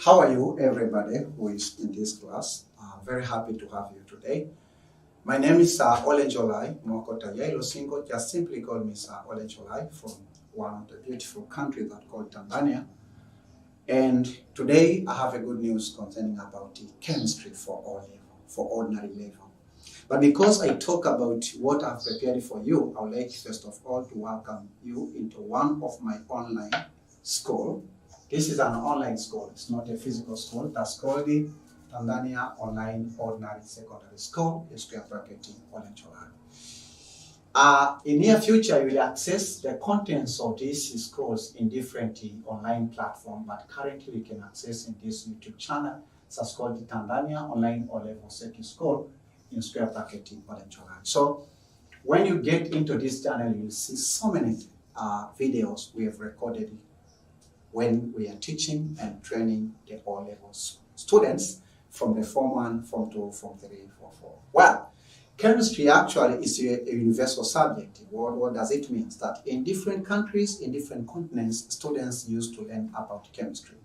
How are you, everybody who is in this class? I'm very happy to have you today. My name is Olenjolai, TAYAI. Just simply call me Olenjolai from one of the beautiful countries that called Tanzania. And today I have a good news concerning about the chemistry for all level, for ordinary level. But because I talk about what I've prepared for you, I would like first of all to welcome you into one of my online school. This is an online school. It's not a physical school. That's called the Tanzania Online Ordinary Secondary School in square bracket in Olenjolai. In near future, you will access the contents of these schools in different online platforms, but currently you can access in this YouTube channel. It's called the Tanzania Online O-Level Secondary School in square bracket in Olenjolai. So when you get into this channel, you'll see so many videos we have recorded when we are teaching and training the O-Level students from the Form 1, Form 2, Form 3, Form 4. Well, chemistry actually is a universal subject. What does it mean? That in different countries, in different continents, students used to learn about chemistry.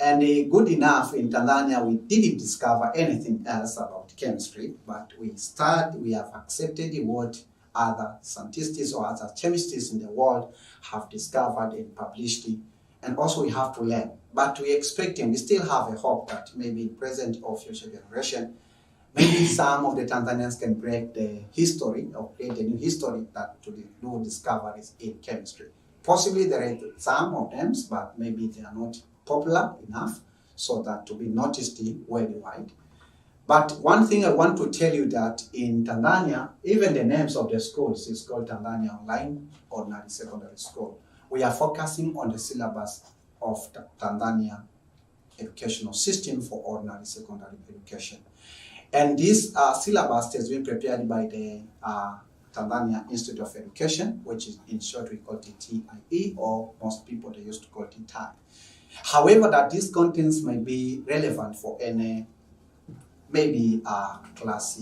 And good enough, in Tanzania, we didn't discover anything else about chemistry, but we have accepted what other scientists or other chemists in the world have discovered and published, and also we have to learn. But we still have a hope that maybe in present or future generation, maybe some of the Tanzanians can break the history or create a new history that to the new discoveries in chemistry. Possibly there are some of them, but maybe they are not popular enough so that to be noticed worldwide. But one thing I want to tell you that in Tanzania, even the names of the schools is called Tanzania Online Ordinary Secondary School. We are focusing on the syllabus of the Tanzania educational system for ordinary secondary education. And this syllabus has been prepared by the Tanzania Institute of Education, which is in short we call it TAYAI, or most people they used to call it TAYAI. However, that these contents may be relevant for any, maybe class,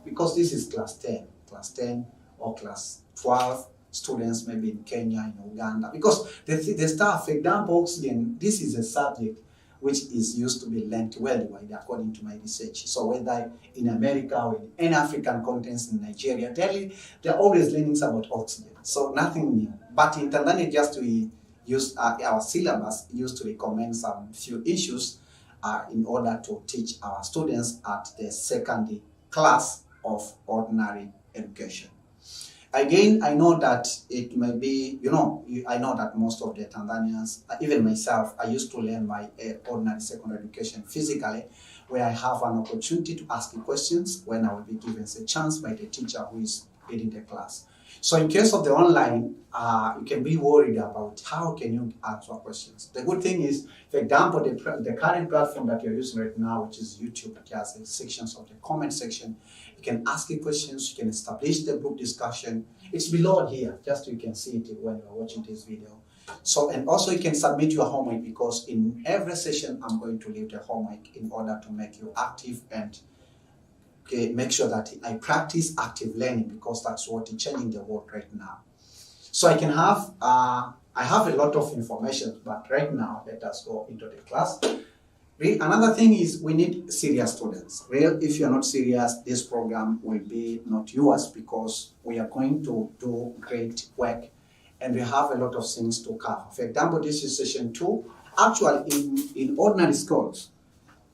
because this is class 10 or class 12 students, maybe in Kenya, in Uganda, because the stuff, for example, oxygen, this is a subject which is used to be learned worldwide according to my research. So whether in America or in any African continents, in Nigeria, they're always learning about oxygen. So nothing new. But in Tanzania, just we use our syllabus used to recommend some few issues in order to teach our students at the second class of ordinary education. Again, I know that it may be, I know that most of the Tanzanians, even myself, I used to learn my ordinary secondary education physically, where I have an opportunity to ask questions when I will be given a chance by the teacher who is leading the class. So in case of the online, you can be worried about how can you answer questions. The good thing is, for example, the current platform that you're using right now, which is YouTube, it has sections of the comment section. You can ask questions, you can establish the group discussion. It's below here, just so you can see it when you're watching this video. So, and also you can submit your homework, because in every session, I'm going to leave the homework in order to make you active and make sure that I practice active learning, because that's what is changing the world right now. So I can have, I have a lot of information, but right now let us go into the class. Another thing is we need serious students. If you're not serious, this program will be not yours, because we are going to do great work and we have a lot of things to cover. For example, this is session 2. Actually, in ordinary schools,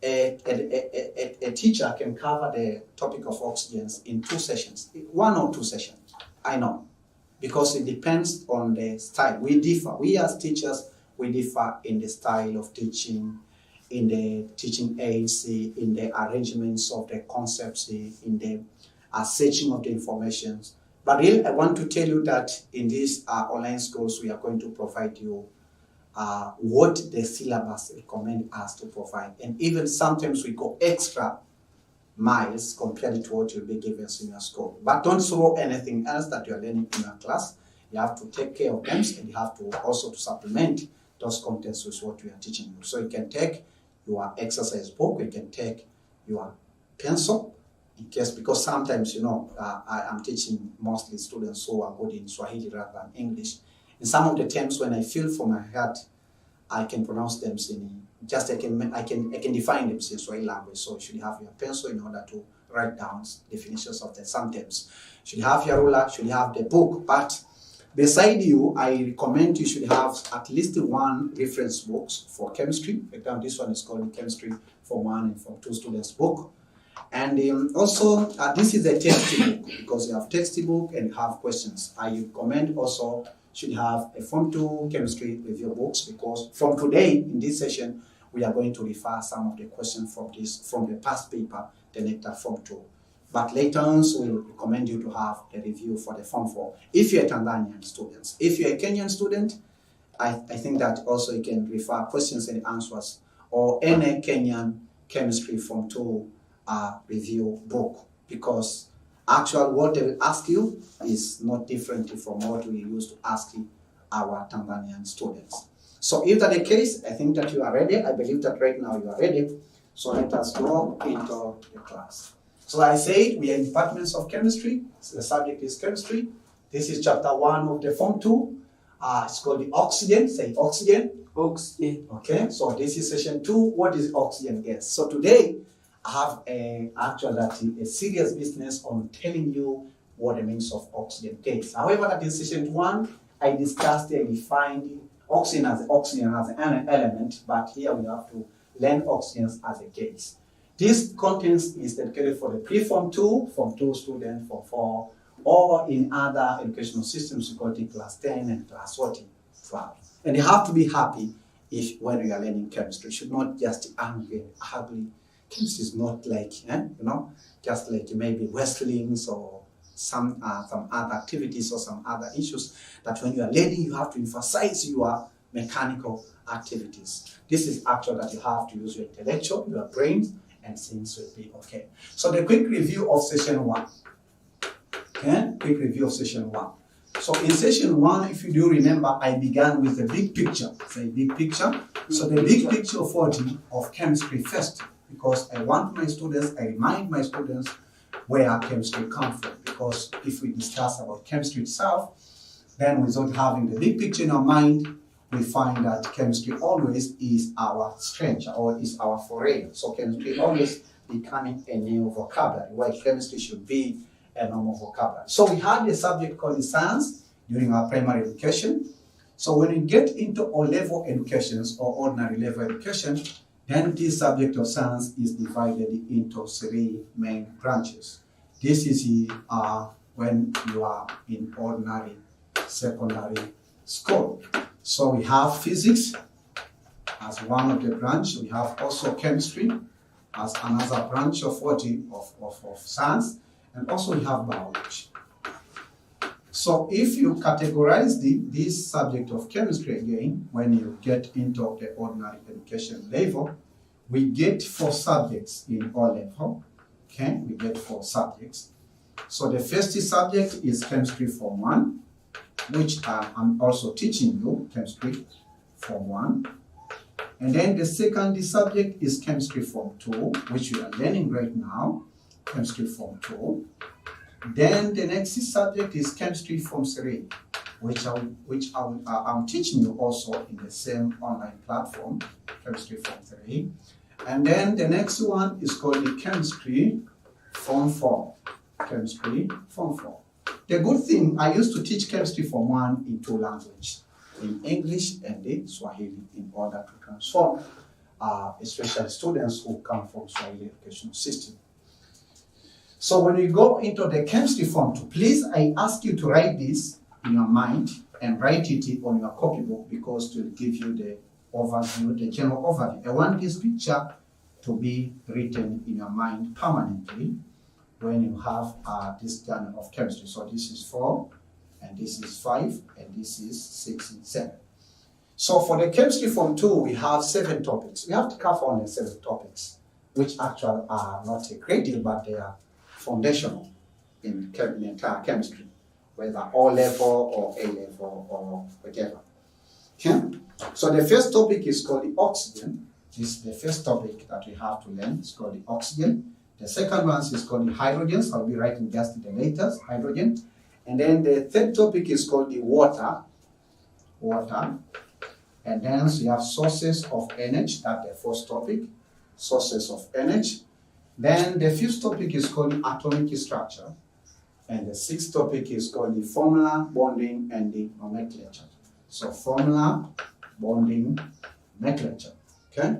a teacher can cover the topic of oxygens in 2 sessions, 1 or 2 sessions, I know, because it depends on the style. We differ. We as teachers, we differ in the style of teaching, in the teaching aids, in the arrangements of the concepts, in the searching of the information. But really, I want to tell you that in these online schools, we are going to provide you what the syllabus recommends us to provide. And even sometimes we go extra miles compared to what you'll be given in your school. But don't throw anything else that you're learning in your class. You have to take care of them, and you have to also to supplement those contents with what we are teaching you. So you can take your exercise book, you can take your pencil, in case, because sometimes, I am teaching mostly students who are good in Swahili rather than English. In some of the terms, when I feel from my heart, I can pronounce them in just I can define them in Swahili language. So you should have your pencil in order to write down definitions of the some terms. You should have your ruler, should have the book. But beside you, I recommend you should have at least one reference books for chemistry. For example, this one is called Chemistry Form 1 and Form 2 students book. And also, this is a textbook because you have textbook and you have questions. I recommend also should have a Form 2 chemistry review books, because from today in this session, we are going to refer some of the questions from the past paper, the NECTA Form 2. But later on, so we will recommend you to have a review for the Form 4. If you're a Tanzanian student, if you're a Kenyan student, I think that also you can refer questions and answers or any Kenyan chemistry Form 2 review book, because actually what they will ask you is not different from what we used to ask our Tanzanian students. So if that's the case, I think that you are ready. I believe that right now you are ready. So let us go into the class. So I said we are in departments of chemistry. So the subject is chemistry. This is chapter 1 of the Form 2. It's called the oxygen. Say oxygen. Oxygen. Okay, so this is session 2. What is oxygen gas? So today I have a serious business on telling you what the means of oxygen gas. However, that in session 1, I discussed and defined oxygen as an element, but here we have to learn oxygen as a gas. This content is dedicated for the pre-Form 2, Form 2 students, Form 4, or in other educational systems, you call it class 10 and class 12. And you have to be happy when you are learning chemistry. You should not just angry, ugly. Chemistry is not like, just like maybe wrestlings or some other activities or some other issues that when you are learning, you have to emphasize your mechanical activities. This is actually that you have to use your intellectual, your brain, and things will be okay. So the quick review of session 1. Okay, quick review of session 1. So in session 1, if you do remember, I began with the big picture. Say big picture. So the big picture of chemistry first, because I remind my students where chemistry comes from. Because if we discuss about chemistry itself, then without having the big picture in our mind, we find that chemistry always is our strength or is our foray. So chemistry always becoming a new vocabulary, while chemistry should be a normal vocabulary. So we had a subject called science during our primary education. So when we get into O-level educations or ordinary level education, then this subject of science is divided into 3 main branches. This is when you are in ordinary secondary school. So we have physics as one of the branch. We have also chemistry as another branch of science, and also we have biology. So if you categorize this subject of chemistry again, when you get into the ordinary education level, we get 4 subjects in O-level. Okay, we get 4 subjects. So the first subject is chemistry Form 1, which I'm also teaching you, chemistry Form 1. And then the second subject is chemistry Form 2, which we are learning right now, chemistry Form 2. Then the next subject is chemistry Form 3, which I'm teaching you also in the same online platform, chemistry Form 3. And then the next one is called the chemistry Form 4, chemistry Form 4. The good thing, I used to teach chemistry Form 1 in 2 languages, in English and in Swahili, in order to transform, especially students who come from Swahili educational system. So when we go into the chemistry Form 2, please, I ask you to write this in your mind and write it on your copybook, because it will give you the overview, the general overview. I want this picture to be written in your mind permanently when you have this journal of chemistry. So this is 4, and this is 5, and this is 6 and 7. So for the chemistry Form 2, we have 7 topics. We have to cover only 7 topics, which actually are not a great deal, but they are foundational in entire chemistry, whether O-level or A-level or whatever. Okay? So the first topic is called the oxygen. This is the first topic that we have to learn. It's called the oxygen. The second one is called the hydrogen. So I'll be writing just the letters, hydrogen. And then the third topic is called the water. And then you have sources of energy, that's the first topic, sources of energy. Then the fifth topic is called atomic structure. And the sixth topic is called the formula, bonding, and the nomenclature. So formula, bonding, nomenclature. Okay?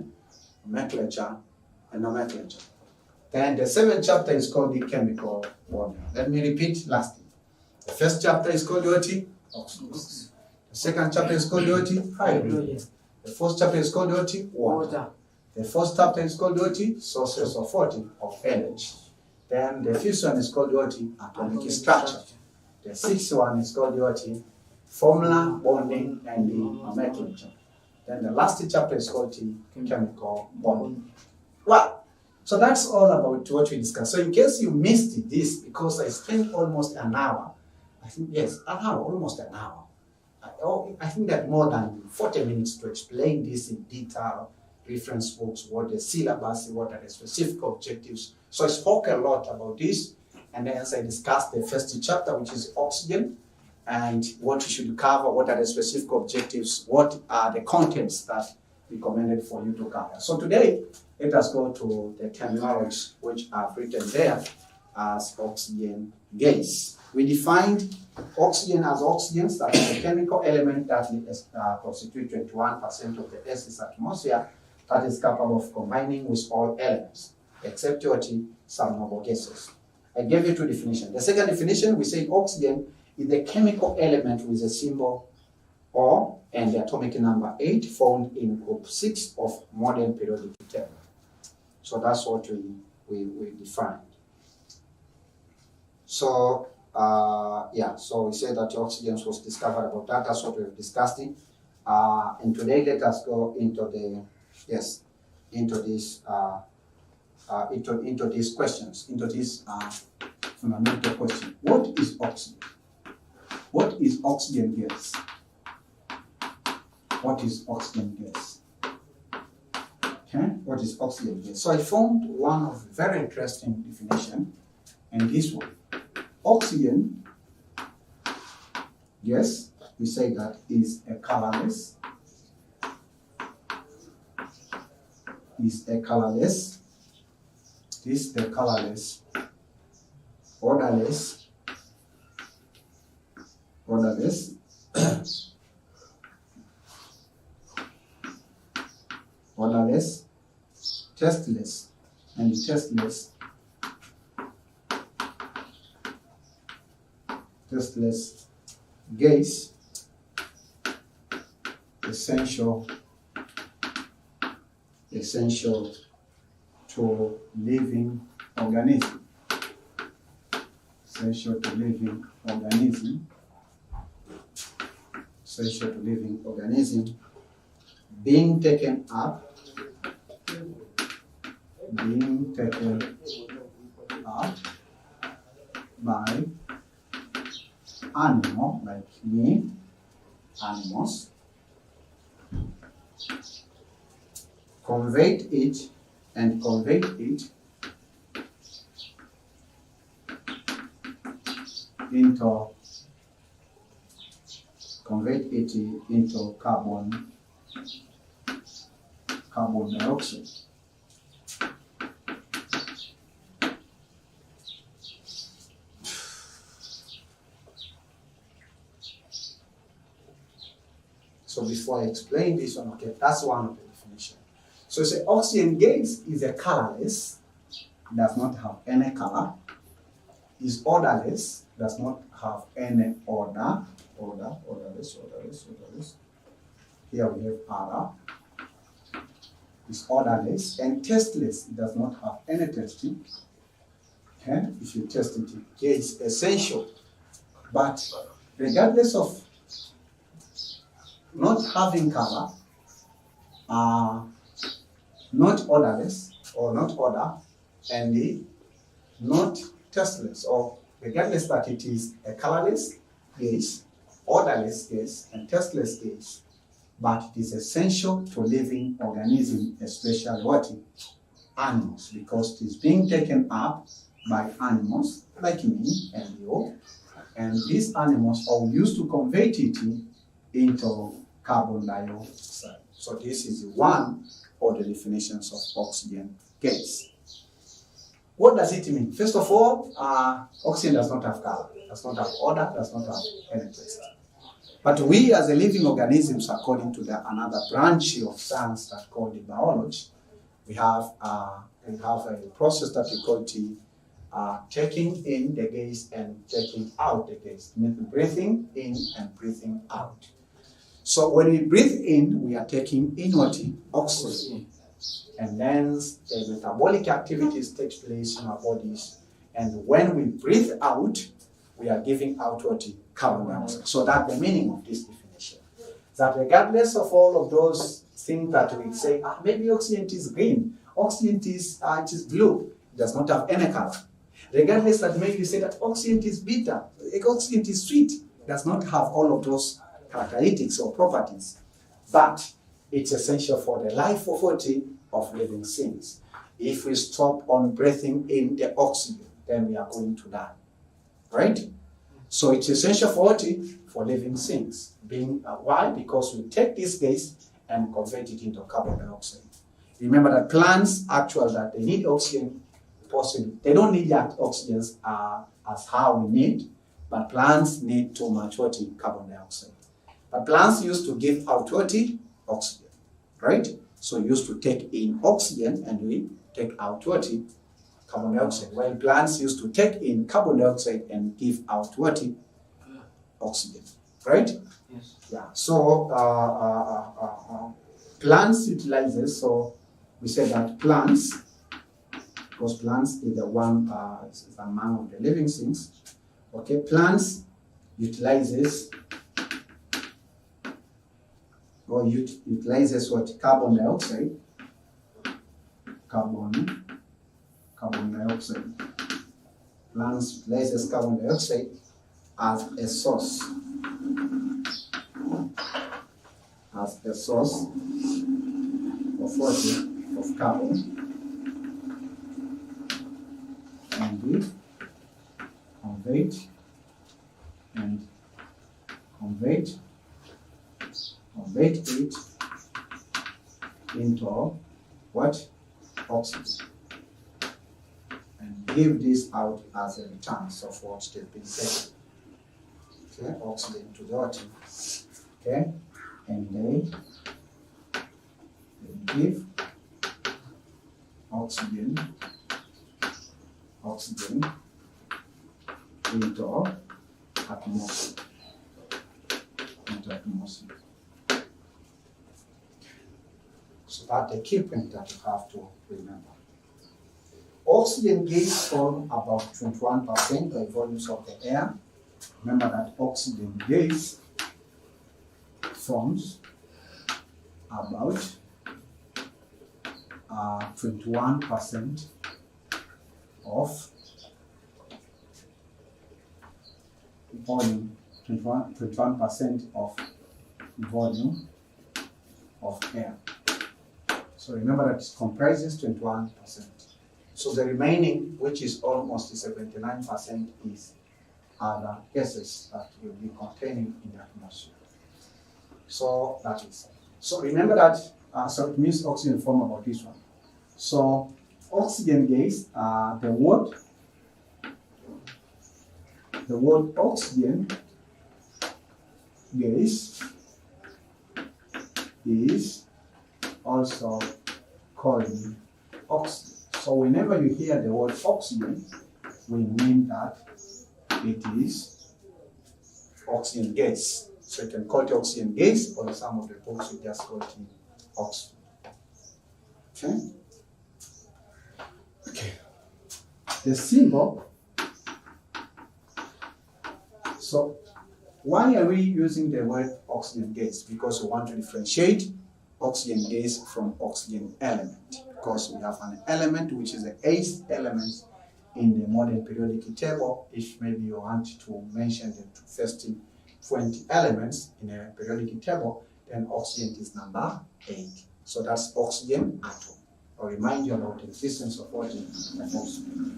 Nomenclature and nomenclature. Then the seventh chapter is called the chemical bonding. Let me repeat lastly. The first chapter is called what? Oxygen. The second chapter is called what? Hydrogen. The first chapter is called what? Water. The first chapter is called what? Sources of what? Of energy. Then the fifth one is called what? Atomic structure. The sixth one is called what? Formula, bonding, and the nomenclature. Then the last chapter is called chemical bonding. Well, so that's all about what we discussed. So in case you missed this, because I spent almost an hour, I think, yes, an hour, almost an hour. I think that more than 40 minutes to explain this in detail, reference books, what the syllabus, what are the specific objectives. So I spoke a lot about this, and then as I discussed the first chapter, which is oxygen, and what you should cover, what are the specific objectives, what are the contents that recommended for you to cover. So today, let us go to the terminology which I've written there as oxygen gas. We defined oxygen as oxygens, that is a chemical element that constitutes 21% of the Earth's atmosphere, that is capable of combining with all elements, except some noble gases. I gave you two definitions. The second definition, we say oxygen is a chemical element with a symbol O and the atomic number 8 found in group 6 of modern periodic table. So that's what we defined. So, so we said that oxygen was discovered about that. That's what we've discussed. And today, let us go into these questions, into this fundamental question. What is oxygen? What is oxygen gas? What is oxygen gas? Okay, what is oxygen gas? So I found one of very interesting definition, and this one. Oxygen gas, we say that is a colorless, this the colorless, odorless, odorless, tasteless, and tasteless gas, essential to living organism. Essential to living organism. Being taken up by animal, like me, animals, conveyed it into carbon dioxide. So before I explain this one, okay, that's one of the definitions. So say oxygen gas is a colorless, does not have any color, is odorless, does not have any odor, odorless. Here we have odor. Is odorless and tasteless, it does not have any tasting. Okay, if you test it, it's essential. But regardless of not having color, not odorless or not odor, and not tasteless, or regardless that it is a colorless gas, odorless gas, and tasteless gas, but it is essential to living organisms, especially what? Animals, because it is being taken up by animals like me and you, and these animals are used to convert it into carbon dioxide. So this is one of the definitions of oxygen gas. What does it mean? First of all, oxygen does not have color, does not have odor, does not have any taste. But we as a living organisms, according to another branch of science that's called the biology, we have a process that we call taking in the gas and taking out the gas, meaning breathing in and breathing out. So when we breathe in, we are taking in what? Oxygen. And then the metabolic activities take place in our bodies. And when we breathe out, we are giving out what? Carbon dioxide. So that's the meaning of this definition. That regardless of all of those things that we say, maybe oxygen is green, oxygen is blue, it does not have any color. Regardless that maybe you say that oxygen is bitter, oxygen is sweet, it does not have all of those characteristics or properties. But it's essential for the life of living things. If we stop on breathing in the oxygen, then we are going to die. Right? So it's essential for living things. Why? Because we take this gas and convert it into carbon dioxide. Remember that plants actually that they need oxygen, possibly they don't need that oxygen as how we need, but plants need too much carbon dioxide. But plants used to give out oxygen, right? So we used to take in oxygen and we take out carbon dioxide. While plants used to take in carbon dioxide and give out oxygen, right? Yes. Yeah. So plants utilizes. So we said that plants, because plants is the one is among the living things. Okay, plants utilizes what? Carbon dioxide. Carbon dioxide. Plants utilizes carbon dioxide as a source. As a source of what? Of carbon. And we convert it into what? Oxygen. And give this out as a return of what they've been saying. Okay, oxygen to the water. Okay, and they give oxygen into atmosphere. So that's the key point that you have to remember. Oxygen gas forms about 21% by volumes of the air. Remember that oxygen gas forms about 21% of volume, 21% of volume of air. So remember that it comprises 21%. So the remaining, which is almost 79%, is other gases that will be containing in the atmosphere. So that is. So remember that, so it means oxygen form about this one. So oxygen gas, the word oxygen gas is also called oxygen. So whenever you hear the word oxygen, we mean that it is oxygen gas. So you can call it oxygen gas, or some of the books we just call it oxygen. Okay? Okay. The symbol. So why are we using the word oxygen gas? Because we want to differentiate oxygen gas from oxygen element. Because we have an element which is the eighth element in the modern periodic table. If maybe you want to mention the first 20 elements in a periodic table, then oxygen is number 8. So that's oxygen atom. I'll remind you about the existence of oxygen.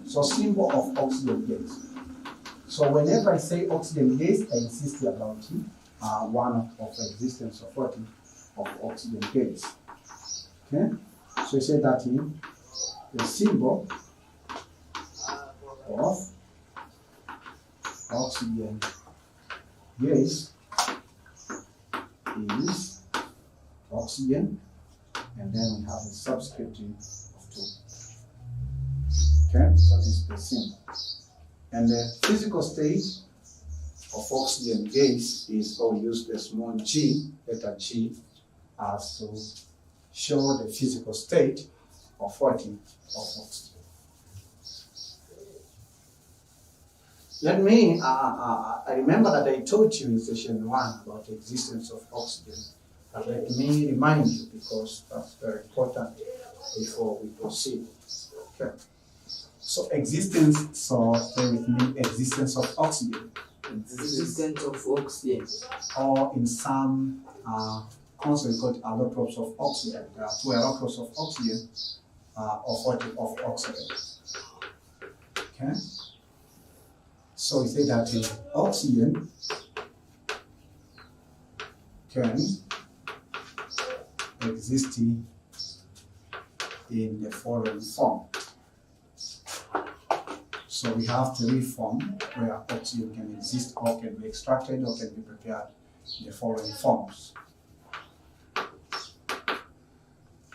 So symbol of oxygen gas. So whenever I say oxygen gas, I insist about it. one of existence of what of oxygen gas. Okay, so you say that in the symbol of oxygen gas is oxygen, and then we have a subscript of 2. Okay, so this is the symbol. And the physical state of oxygen gas is, or use the small g, letter G, as to show the physical state of what? Of oxygen. Let me, I remember that I told you in session 1 about the existence of oxygen. But let me remind you, because that's very important before we proceed. Okay. So existence, so stay with me, existence of oxygen. Existence of oxygen. Or in some concept called allotropes of oxygen. There are 2 allotropes of oxygen, of oxygen. Okay? So we say that oxygen can exist in the following form. So we have 3 forms where oxygen can exist or can be extracted or can be prepared in the following forms.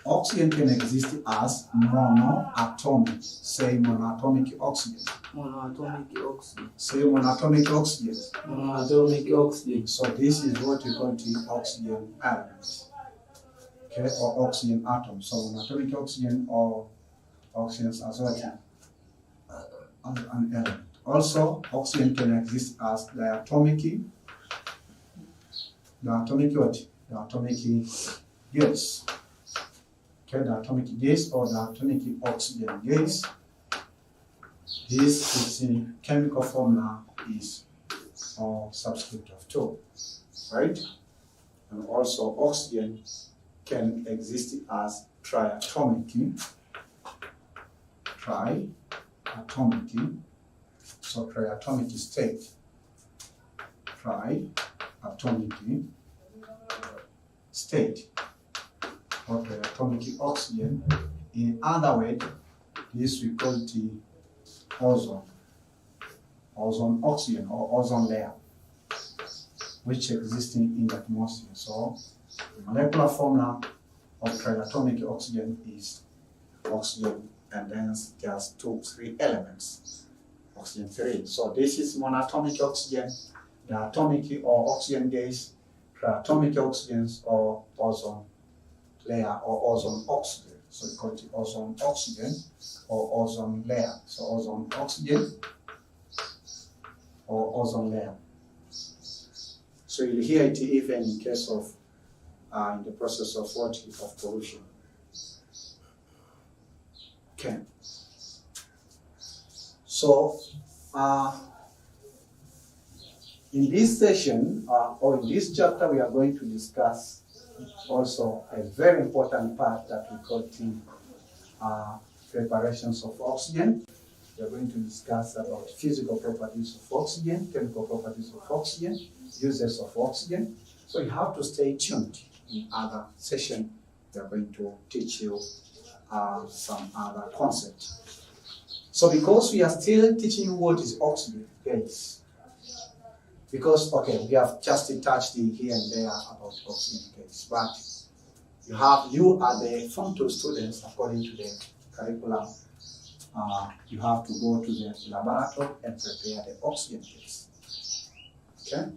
Oxygen can exist as monoatomic. Say monoatomic oxygen. Monoatomic oxygen. Say monoatomic oxygen. Monoatomic oxygen. So this is what we call the oxygen element. Okay, or oxygen atom. So monoatomic oxygen or oxygens as well. As an element. Also, oxygen can exist as diatomic what? Diatomic gas. Okay, diatomic gas or diatomic oxygen gas. This is in chemical formula is or subscript of 2, right? And also oxygen can exist as triatomic. So triatomic state. Triatomic state. Or triatomic oxygen. In other words, this we call the ozone oxygen or ozone layer, which existing in the atmosphere. So the molecular formula of triatomic oxygen is oxygen, and then there's 3 elements. Oxygen 3. So this is monatomic oxygen, diatomic or oxygen gas, triatomic oxygens or ozone layer or ozone oxygen. So we call it ozone oxygen or ozone layer. So ozone oxygen or ozone layer. So you'll hear it even in case of in the process of of pollution. Okay. So in this session or in this chapter, we are going to discuss also a very important part that we call preparations of oxygen. We are going to discuss about physical properties of oxygen, chemical properties of oxygen, uses of oxygen. So you have to stay tuned. In other session, we are going to teach you some other concepts. So because we are still teaching you what is oxygen gas, because we have just touched here and there about oxygen gas, but you are the Form 2 students according to the curriculum. You have to go to the laboratory and prepare the oxygen gas. Okay.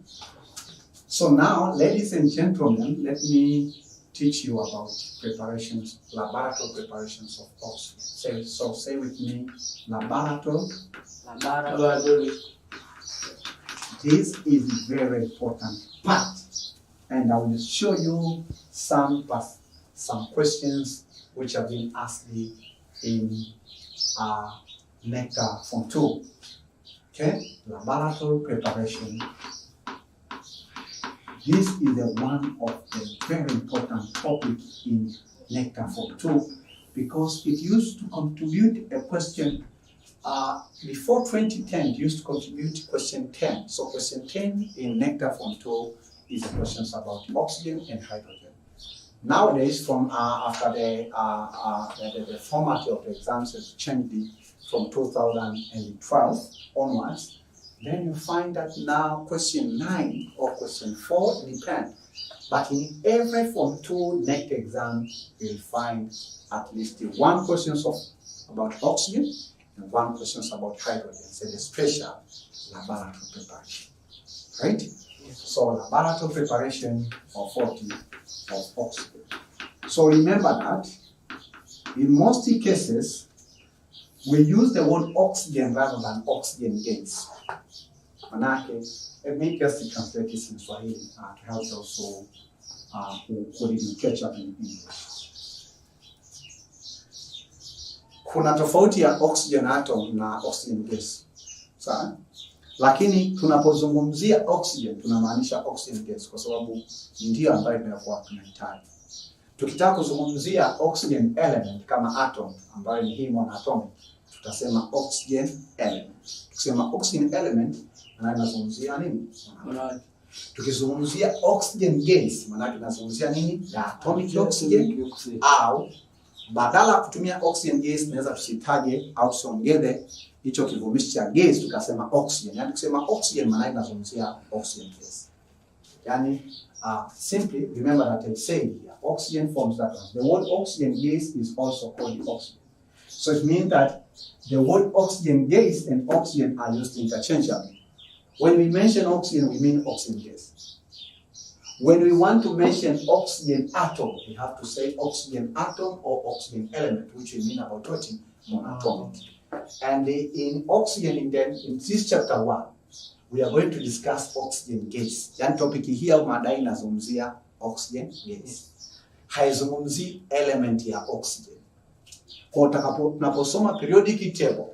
So now, ladies and gentlemen, let me teach you about preparations, laboratory preparations of oxygen. Say with me, laboratory. This is a very important part, and I will show you some questions which have been asked in NECTA Form 2. Okay, laboratory preparation. This is one of the very important topics in NECTA Form 2 because it used to contribute a question before 2010. It used to contribute question 10. So question 10 in NECTA Form 2 is questions about oxygen and hydrogen. Nowadays, from after the format of the exams has changed from 2012 onwards, then you find that now question 9 or question 4 depend. But in every Form 2 next exam, you'll find at least one question about oxygen and one question about hydrogen. So the special laboratory preparation, right? So laboratory preparation of 40 of oxygen. So remember that in most cases, we use the word oxygen rather than oxygen gas. Manake, let me just translate this in Swahili to help those who couldn't catch up in English. Kuna tofauti ya oxygen atom na oxygen gas. Sawa? Lakini tunapozungumzia oxygen tunamaanisha oxygen gas kwa sababu ndio ambayo tunakuwa tunahitaji. Tukitaka kuzungumzia oxygen element kama atom ambayo ni hii monatomic, tutasema oxygen element. Tukisema oxygen element maana tunazungumzia nini? Tukizungumzia oxygen gas maana tunazungumzia nini? Atomic oxygen au badala kutumia oxygen gas tunaweza tusitaje au tusiongeze hicho kivumishi cha gas tukasema oxygen. Yaani tukisema oxygen maana tunazungumzia oxygen gas. Yaani simply remember that I said here, oxygen forms that one. The word oxygen gas is also called oxygen. So it means that the word oxygen gas and oxygen are used interchangeably. When we mention oxygen, we mean oxygen gas. When we want to mention oxygen atom, we have to say oxygen atom or oxygen element, which we mean about what? Monatomic. And in oxygen, in this chapter 1, we are going to discuss oxygen gas. Yani topic hii au mada inazungumzia oxygen gas. Haizungumzi element ya oxygen. Kwa tunaposoma periodic table,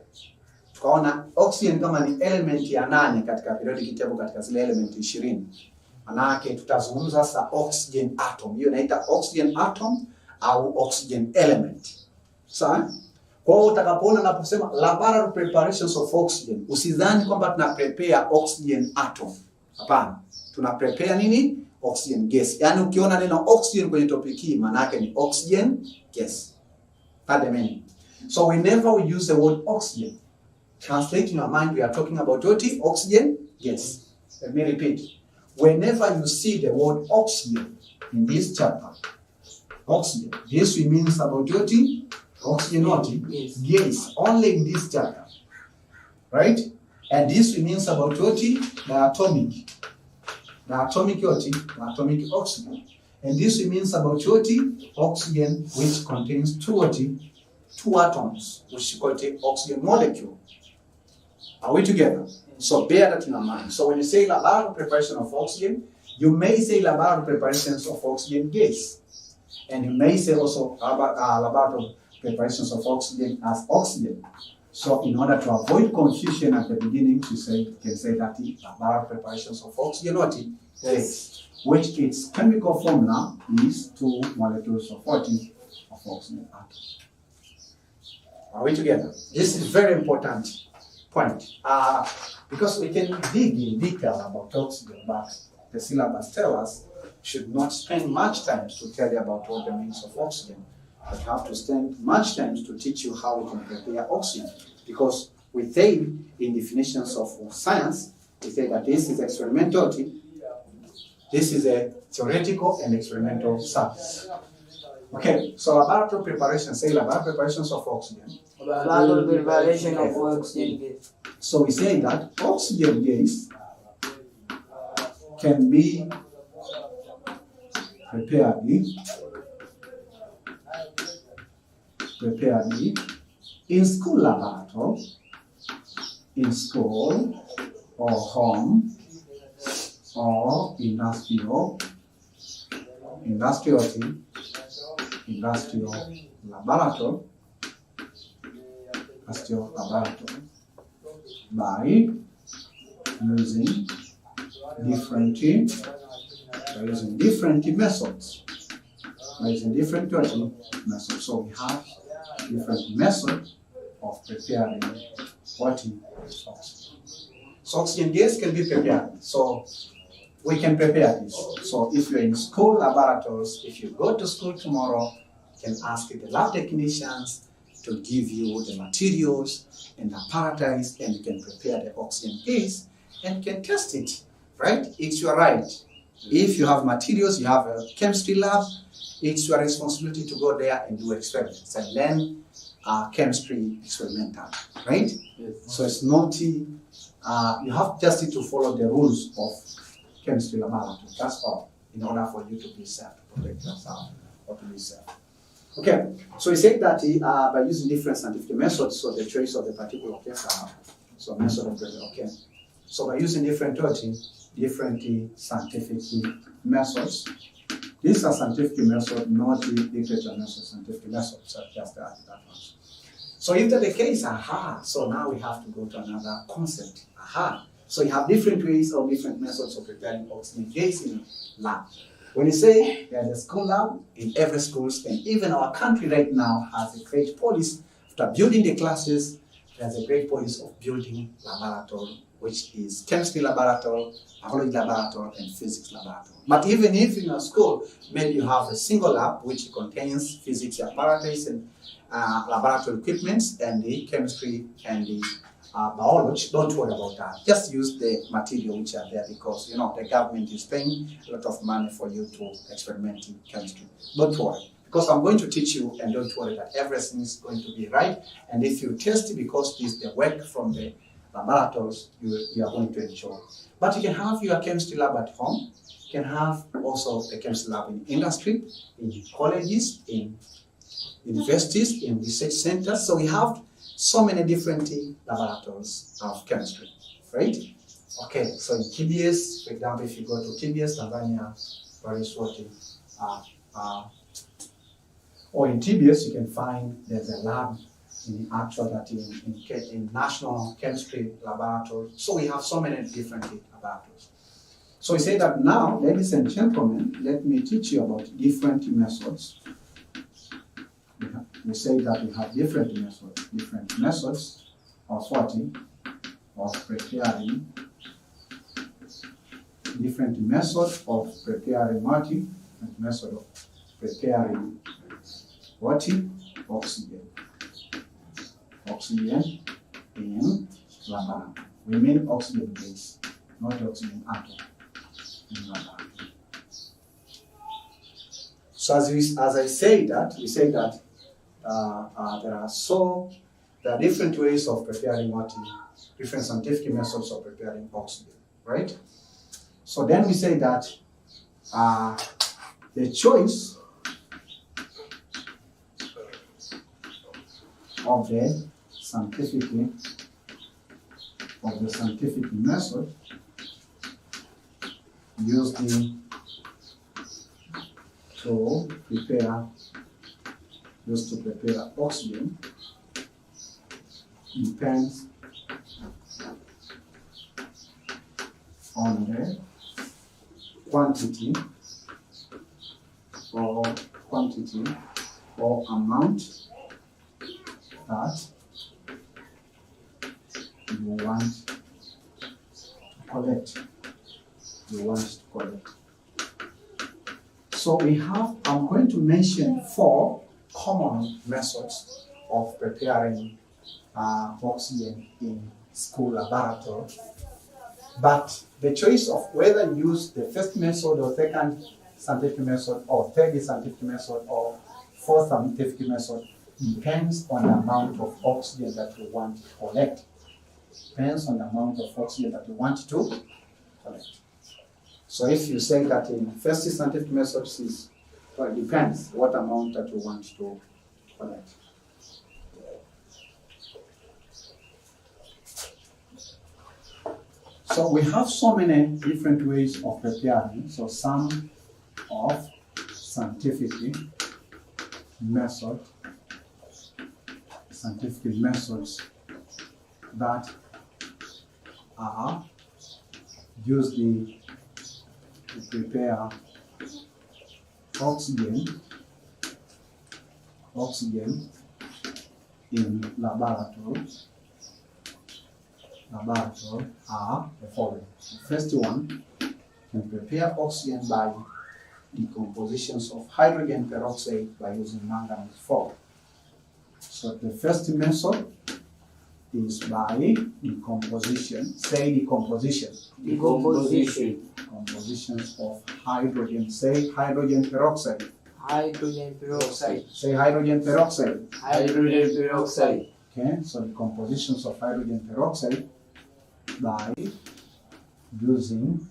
tukaona oxygen kama ni element ya 8 katika periodic table katika zile element 20. Manake tutazungumza sasa oxygen atom. Hiyo inaita oxygen atom au oxygen element. Sawa? Kwa hiyo utakapoona naposema laboratory preparations of oxygen, usidhani kwamba tuna prepare oxygen atom. Hapana. Tuna prepare nini? Oxygen gas. Yaani ukiona neno oxygen kwenye topic hii maana yake ni oxygen gas. That's the meaning. So whenever we use the word oxygen, translate in your mind we are talking about what? Oxygen gas. Let me repeat. Whenever you see the word oxygen in this chapter, oxygen, this means about what? Oxygen what? Yes. Gas. Only in this chapter. Right? And this means about what? The atomic. The atomic what? The atomic oxygen. And this means about what? Oxygen, which contains two atoms, which is called the oxygen molecule. Are we together? So bear that in your mind. So when you say laboratory preparation of oxygen, you may say laboratory preparations of oxygen gas. And you may say also laboratory preparations of oxygen as oxygen. So in order to avoid confusion at the beginning, you can say that laboratory preparations of oxygen what? Gas. Which its chemical formula is 2 molecules of what? Of oxygen atom. Are we together? This is very important point. Because we can dig in detail about oxygen, but the syllabus tells us should not spend much time to tell you about what the means of oxygen, but have to spend much time to teach you how we can prepare oxygen. Because we say in definitions of science, we say that this is experimental, this is a theoretical and experimental science. Okay, so laboratory preparation, say laboratory preparations of oxygen. Laboratory preparation of oxygen gas. So we say that oxygen gas can be prepared in school laboratory, in school or home or industrial laboratory by using different methods. So we have different methods of preparing what is oxygen. So oxygen gas can be prepared. So we can prepare this. So if you're in school laboratories, if you go to school tomorrow, you can ask the lab technicians to give you the materials and apparatus, and you can prepare the oxygen gas and you can test it, right? It's your right. If you have materials, you have a chemistry lab, it's your responsibility to go there and do experiments and learn chemistry experimental, right? Yes. So it's not, you have just to follow the rules of chemistry laboratory, that's all, in order for you to be safe, to protect yourself or to be safe. Okay, so he said that by using different scientific methods, so the choice of the particular case, so method of the, okay. So by using different scientific methods, these are scientific methods, not the literature methods, scientific methods, so just that one. So if that's the case, so now we have to go to another concept, So you have different ways or different methods of preparing oxygen gas in lab. When you say there's a school lab in every school, and even our country right now has a great policy after building the classes, there's a great policy of building laboratory, which is chemistry laboratory, biology laboratory, and physics laboratory. But even if in your school, maybe you have a single lab which contains physics apparatus and laboratory equipments and the chemistry and the biology, don't worry about that. Just use the material which are there because, you know, the government is paying a lot of money for you to experiment in chemistry. Don't worry, because I'm going to teach you, and don't worry that everything is going to be right. And if you test it, because this is the work from the laboratories, you are going to enjoy. But you can have your chemistry lab at home. You can have also the chemistry lab in industry, in colleges, in universities, in research centers. So we have so many different laboratories of chemistry, right? Okay, so in TBS, for example, if you go to TBS, Tanzania, or in TBS, you can find there's a lab in actual that in National Chemistry Laboratory. So we have so many different laboratories. So we say that now, ladies and gentlemen, let me teach you about different methods. We say that we have different methods of what? Of preparing, different methods of preparing what? Method of preparing what? Oxygen. Oxygen in laboratory. We mean oxygen gas, not oxygen atom in laboratory. So as I say that, we say that there are different ways of preparing different scientific methods of preparing oxygen, right? So then we say that the choice of the scientific method used to prepare oxygen depends on the quantity or amount that you want to collect. So I'm going to mention 4 common methods of preparing oxygen in school laboratory. But the choice of whether you use the first method or second scientific method or third scientific method or fourth scientific method depends on the amount of oxygen that you want to collect. So if you say that in first scientific methods it depends what amount that you want to collect. So we have so many different ways of preparing. So some of scientific methods that are used to prepare oxygen in laboratory are the following. The first one can prepare oxygen by decompositions of hydrogen peroxide by using manganese 4. So the first method is by decomposition. Say decomposition. Decomposition. Compositions of hydrogen. Say hydrogen peroxide. Hydrogen peroxide. Say hydrogen peroxide. Hydrogen peroxide. Okay, so the compositions of hydrogen peroxide by using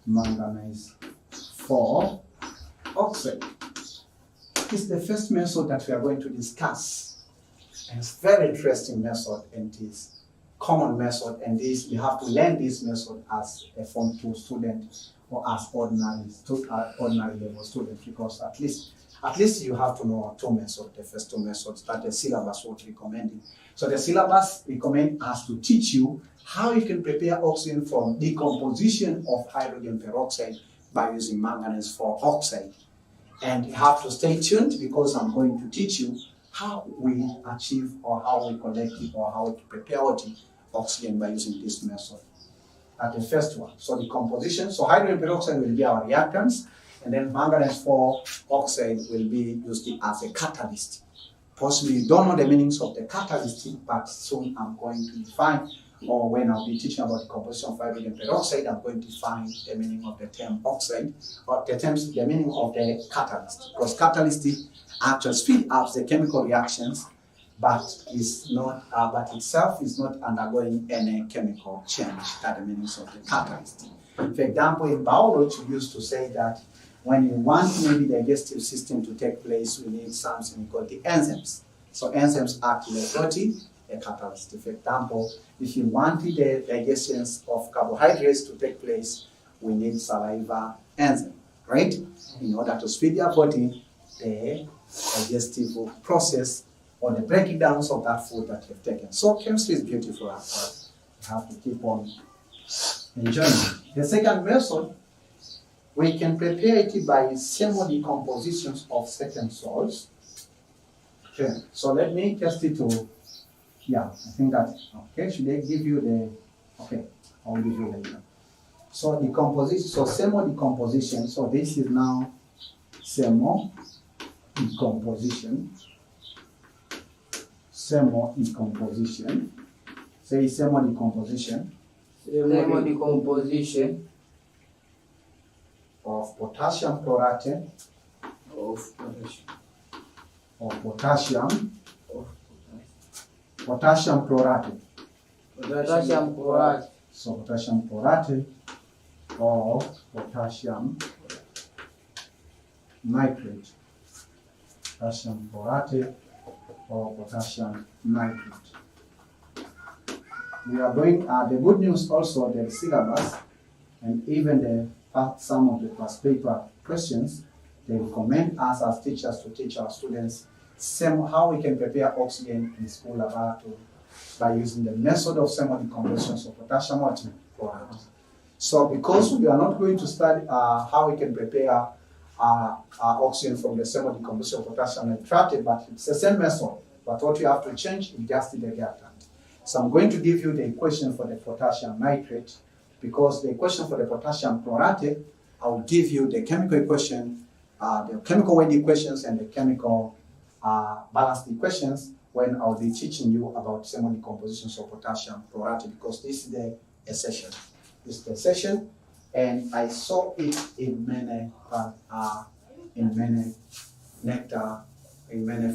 manganese, 4 oxide. This is the first method that we are going to discuss. And it's a very interesting method, and it is common method, and this you have to learn this method as a Form 2 student or as ordinary level student, because at least you have to know 2 methods, the first 2 methods that the syllabus would recommend. So the syllabus recommends us to teach you how you can prepare oxygen from decomposition of hydrogen peroxide by using manganese 4 oxide. And you have to stay tuned, because I'm going to teach you how we achieve or how we collect it or how to prepare oxygen by using this method. That's the first one. So the composition, so hydrogen peroxide will be our reactants, and then manganese 4 oxide will be used as a catalyst. Possibly you don't know the meanings of the catalyst, but soon I'm going to define, or when I'll be teaching about the composition of hydrogen peroxide, I'm going to define the meaning of the term oxide, or the meaning of the catalyst. Because catalyst actually speeds up the chemical reactions, but itself is not undergoing any chemical change. That's the meanings of the catalyst. For example, in biology, we used to say that when you want maybe the digestive system to take place, we need something called the enzymes. So enzymes act like a catalyst. For example, if you want the digestion of carbohydrates to take place, we need saliva enzyme, right? In order to speed up the digestive process or the breakdowns of that food that you've taken. So chemistry is beautiful as well. You have to keep on enjoying it. The second method, we can prepare it by semi-decompositions of certain salts. Okay, so let me test it to, I think that, okay, should I give you the, okay, I'll give you later. So decomposition, so semi-decomposition, so this is now semi-decomposition. Semi-decomposition. Say semi-decomposition. Semi-decomposition of potassium chlorate. Potassium chlorate. So potassium chlorate or potassium nitrate. Potassium chlorate or potassium nitrate. We are going, the good news also, the syllabus and even some of the past paper questions, they recommend us as teachers to teach our students how we can prepare oxygen in school laboratory by using the method of semi-decomposition of potassium chlorate. So because we are not going to study how we can prepare oxygen from the semi-decomposition of potassium nitrate, but it's the same method, but what you have to change is just the reactant. So I'm going to give you the equation for the potassium nitrate, because the equation for the potassium chlorate, I'll give you the chemical equation, the chemical weight equations and the chemical balanced equations when I'll be teaching you about semi-decompositions of potassium chlorate, because this is the session. This is the session, and I saw it in many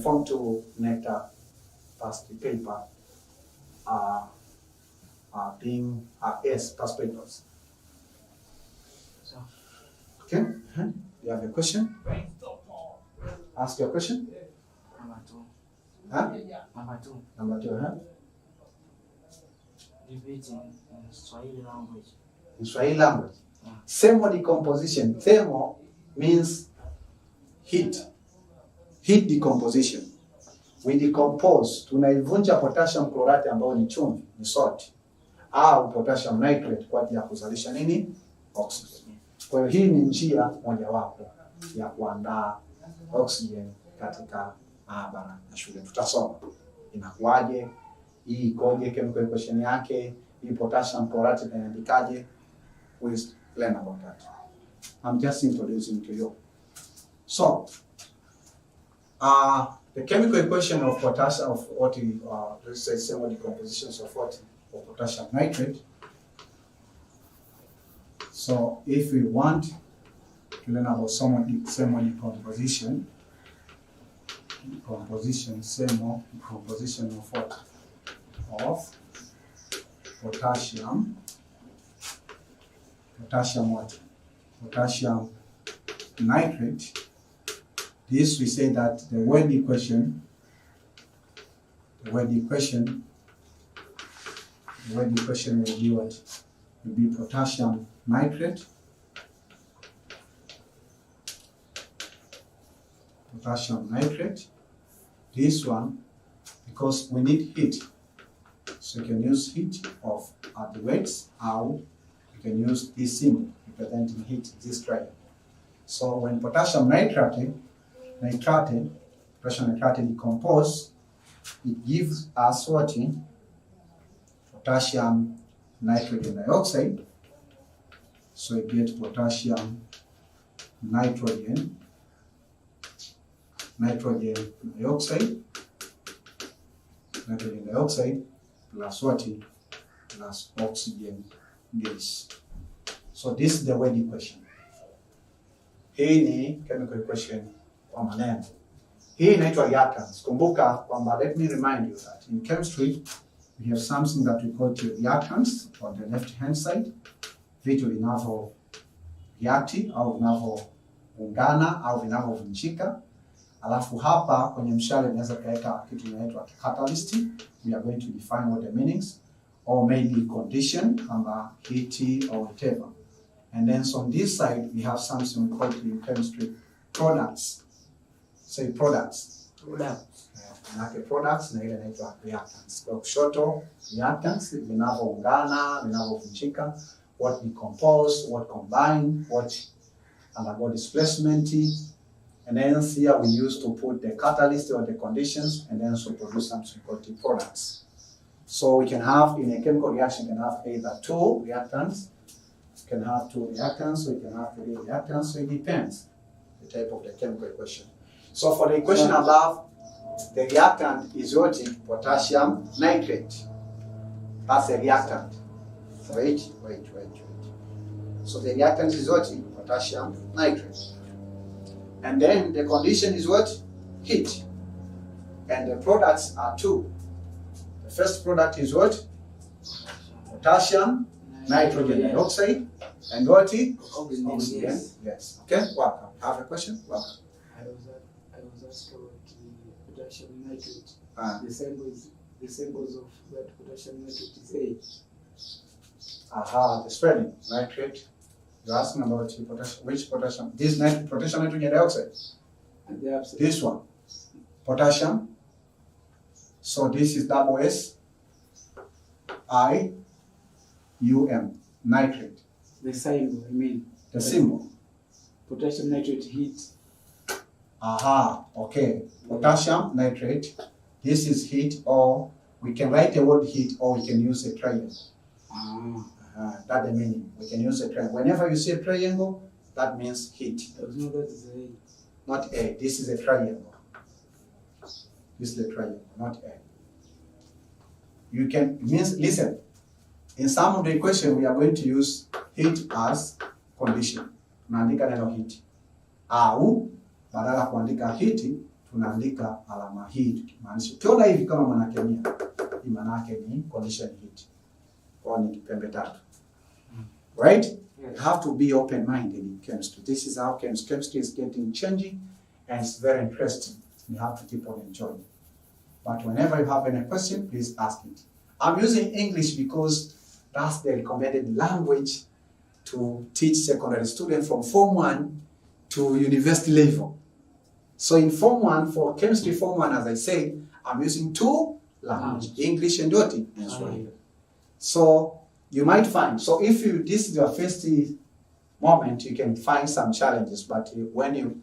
Form 2 nectar past paper being past papers. Okay, you have a question? Ask your question. Number 2. Huh? Number 2. Number 2, huh? Repeat in Swahili language. In Swahili language. Thermodecomposition. Thermo means heat. Heat decomposition. We decompose, tunaivunja potassium chlorate ambayo ni chumvi, ni salt, au potassium nitrate kwa ajili ya kuzalisha nini? Oxygen. Kwa hiyo hii ni njia mojawapo ya kuandaa oxygen katika maabara ya shule. Tutasoma inakuwaje, hii ikoje chemical equation yake, hii potassium chlorate inaandikaje, we'll learn about that. I'm just introducing to you. So, the chemical equation of potassium, of what let's say thermal decompositions of what, of potassium nitrate. So, if we want to learn about thermal decomposition, thermal decomposition of what? Of potassium what? Potassium nitrate. This we say that the word equation will be what? Will be potassium nitrate. Potassium nitrate. This one, because we need heat, so you can use heat of at the weights, or you can use this symbol representing heat, this triangle. So when potassium nitrate decompose, it gives us what? Potassium nitrogen dioxide. So you get potassium nitrogen dioxide plus what? Plus oxygen gas. So this is the word equation. Hii ni chemical equation kwa maneno. Hii inaitwa reactants. Kumbuka kwamba, let me remind you that in chemistry we have something that we call reactants on the left hand side, vitu vinavyo react au vinavyoungana au vinavyovunjika. Alafu hapa kwenye mshale naweza kaweka kitu inaitwa catalyst. We are going to define what the meanings, or maybe condition kama heat or whatever. And then so on this side we have something called in chemistry products. Say products. Manake products na ile inaitwa reactants. Kwa kushoto reactants vinavyoungana, vinavyovunjika, what decompose, what combine, what undergo displacement. And then here we used to put the catalyst or the conditions, and then so produce something called the products. So we can have, in a chemical reaction, you can have either two reactants, you can have two reactants, or you can have three reactants, so it depends the type of the chemical equation. So for the equation above, the reactant is what? Potassium nitrate. That's the reactant. Wait. So the reactant is what? Potassium nitrate. And then the condition is what? Heat. And the products are two. The first product is what? Potassium nitrogen dioxide. And what? Oxygen. Yes. Okay, welcome. Have a question? Welcome. I was asked about the potassium nitrate. The symbols of that potassium nitrate is A. The spelling, nitrate. You're asking about the potassium, which potassium? This potassium nitrogen dioxide. And the absent. This one, potassium. So this is double S I U M, nitrate. The symbol, I mean. The symbol. Potassium nitrate heat. Okay. Potassium nitrate. This is heat, or we can write the word heat, or we can use a triangle. That's the meaning. We can use a triangle. Whenever you see a triangle, that means heat. No, that is A. Not A. This is a triangle. This is a triangle, not A. You can, listen. In some of the equation, we are going to use heat as condition. Tunaandika neno heat. Au, badala kuandika heat, tunaandika alama hii. Tukimaanisha, ukiona hivi kama mwanakemia, maana yake ni condition heat. Kwa ni kipembe tatu. Right? Yes. You have to be open-minded in chemistry. This is how chemistry is getting changing, and it's very interesting. You have to keep on enjoying. But whenever you have any question, please ask it. I'm using English because that's the recommended language to teach secondary students from Form 1 to university level. So in Form 1, for chemistry Form 1, as I said, I'm using two languages, English and Swahili. So you might find, so if this is your first moment, you can find some challenges, but when you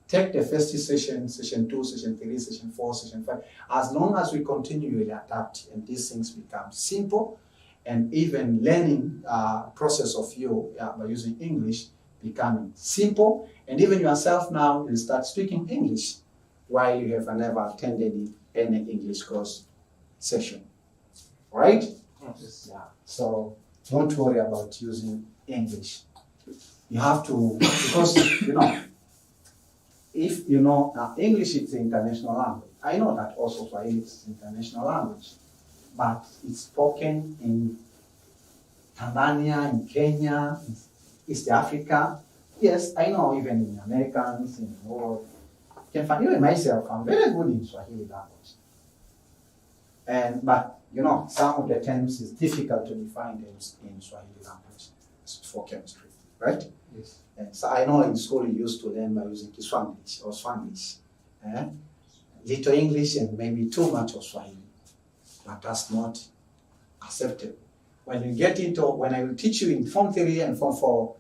take the first session, session 2, session 3, session 4, session 5, as long as we continue to adapt and these things become simple and even learning process of you by using English becoming simple, and even yourself now you start speaking English while you have never attended any English course session. Right? Yes. Yeah. So don't worry about using English. You have to, because you know, if you know English is international language. I know that also Swahili is international language, but it's spoken in Tanzania, in Kenya, in East Africa. Yes, I know even in Americans, in the world. Can find even myself, I'm very good in Swahili language. But you know, some of the terms is difficult to define terms in Swahili language for chemistry, right? Yes. And so I know in school you used to learn by using Kiswanglish or Swanglish. Little English and maybe too much of Swahili. But that's not acceptable. When you get into, when I will teach you in Form 3 and Form 4,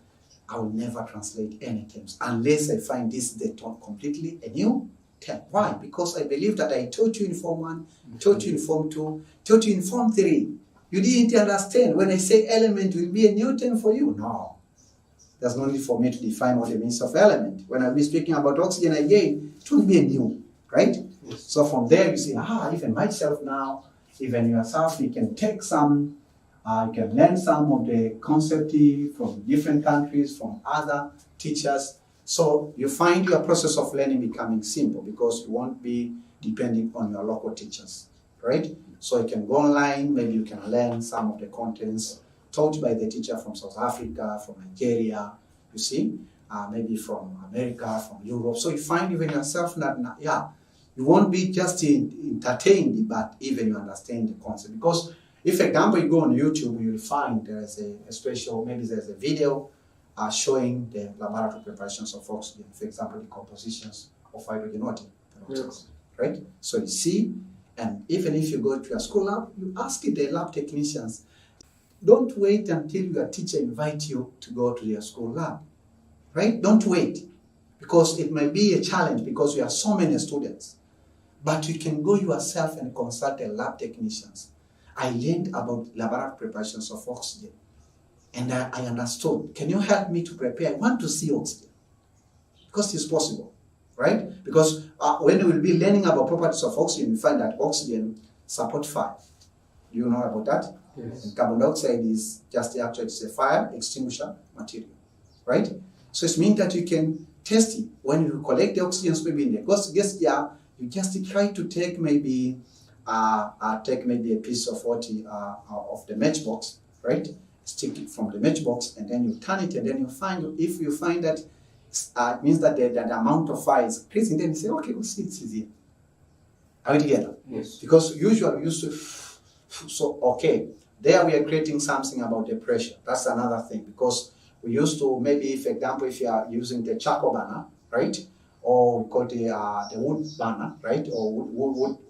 I will never translate any terms unless I find this is completely a new term. Why? Because I believe that I taught you in Form 1, taught you in Form 2, taught you in Form 3. You didn't understand. When I say element will be a new term for you. No. There's no need for me to define what it means of element. When I'll be speaking about oxygen again, it will be a new, right? Yes. So from there you see, even myself now, even yourself, you can take some, you can learn some of the concept from different countries, from other teachers. So you find your process of learning becoming simple because you won't be depending on your local teachers, right? So you can go online, maybe you can learn some of the contents taught by the teacher from South Africa, from Nigeria, you see, maybe from America, from Europe. So you find even yourself that, you won't be just entertained, but even you understand the concept. Because if, for example, you go on YouTube, you'll find there's a special, maybe there's a video showing the laboratory preparations of oxygen, for example, the compositions of hydrogen peroxide, right? So you see, and even if you go to your school lab, you ask the lab technicians. Don't wait until your teacher invites you to go to your school lab, right? Don't wait, because it might be a challenge because you have so many students. But you can go yourself and consult the lab technicians. I learned about laboratory preparations of oxygen, and I understood. Can you help me to prepare? I want to see oxygen, because it's possible, right? Because when we will be learning about properties of oxygen, we find that oxygen supports fire. Do you know about that? Yes. And carbon dioxide is just actually it's a fire extinguisher material, right? So it means that you can test it. When you collect the oxygen, maybe in the gas jar, you just try to take maybe a piece of of the matchbox, right? Stick it from the matchbox, and then you turn it, and then you find, if you find that it means that the amount of fire is increasing, then you say, okay, we'll see it's easy. Are we together? Yes. Because usually we used to, so okay, there we are creating something about the pressure. That's another thing, because we used to, maybe, for example, if you are using the charcoal burner, right? Or we call the wood burner, right? Or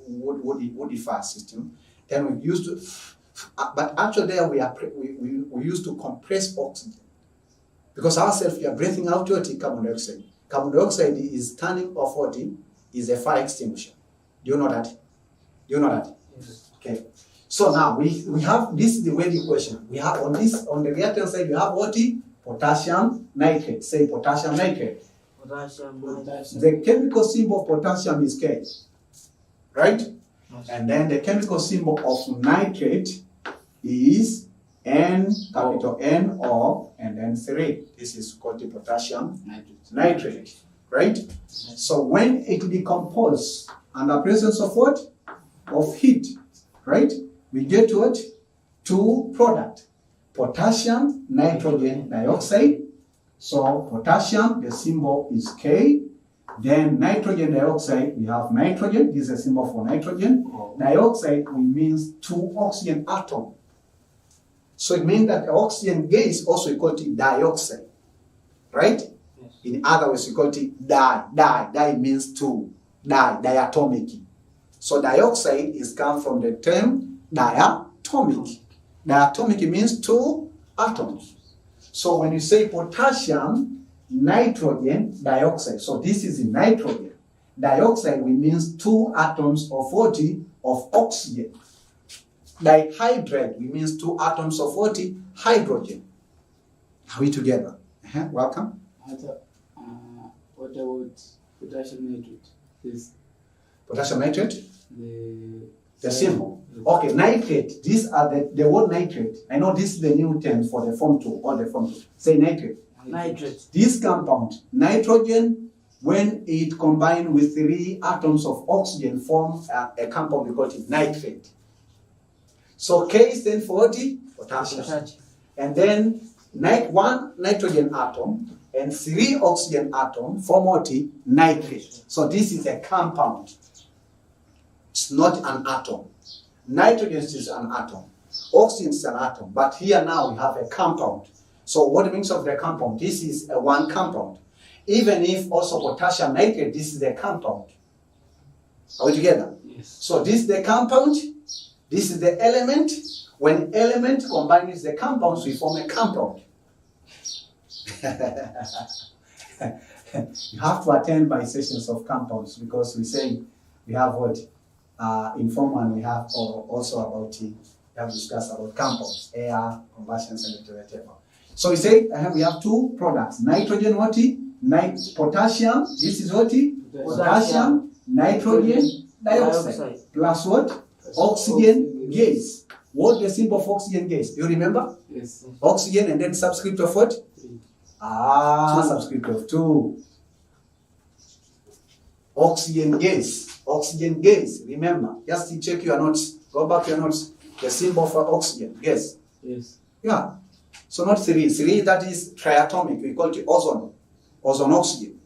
woody fire system. Then we used to, but actually there we used to compress oxygen, because ourselves we are breathing out carbon dioxide. Carbon dioxide is turning off what is a fire extinguisher. Do you know that? Do you know that? Yes. Okay. So now we have, this is the way the question. We have on the reactant side, we have what? Potassium nitrate. Say potassium nitrate. Potassium. The chemical symbol of potassium is K, right? Yes. And then the chemical symbol of nitrate is N, capital N, O, and then 3. This is called the potassium nitrate, right? So when it decomposes under presence of what? Of heat, right? We get what? 2 products. Potassium, nitrogen dioxide. So potassium, the symbol is K. Then nitrogen dioxide, we have nitrogen. This is a symbol for nitrogen. Dioxide, we means 2 oxygen atoms. So it means that the oxygen gas also we call it dioxide, right? Yes. In other words, we call it di. Di means 2. Diatomic. So dioxide is come from the term diatomic. Diatomic means 2 atoms. So when you say potassium, nitrogen, dioxide. So this is nitrogen. Dioxide, we means 2 atoms of what? Of oxygen. Dihydride means 2 atoms of what? Hydrogen. Are we together? Welcome. What about potassium nitrate? Potassium nitrate? The symbol. Okay, nitrate. These are the word nitrate. I know this is the new term for the form 2, or the form 2. Say nitrate. Nitrate. This compound, nitrogen, when it combined with 3 atoms of oxygen, form a compound, we call it nitrate. So K stands for what? Potassium. And then 1 nitrogen atom and 3 oxygen atom form what? Nitrate. So this is a compound. It's not an atom. Nitrogen is an atom. Oxygen is an atom. But here now we have a compound. So what means of the compound? This is a one compound. Even if also potassium nitrate, this is a compound. Are we together? Yes. So this is the compound. This is the element. When element combined with the compounds, we form a compound. You have to attend my sessions of compounds because we say we have what? In Form 1 we have also about, we have discussed about compounds, air, combustion, and whatever. So we say we have 2 products. Nitrogen what? Potassium, this is what? Potassium, nitrogen dioxide. Plus what? Oxygen gas. What the symbol of oxygen gas? Do you remember? Yes. Oxygen and then subscript of what? 3. Subscript of 2. Oxygen gas. Oxygen gas. Remember, just to check your notes. Go back to your notes. The symbol for oxygen gas. Yes. Yeah. So not 3. 3, that is triatomic. We call it ozone. Ozone oxygen.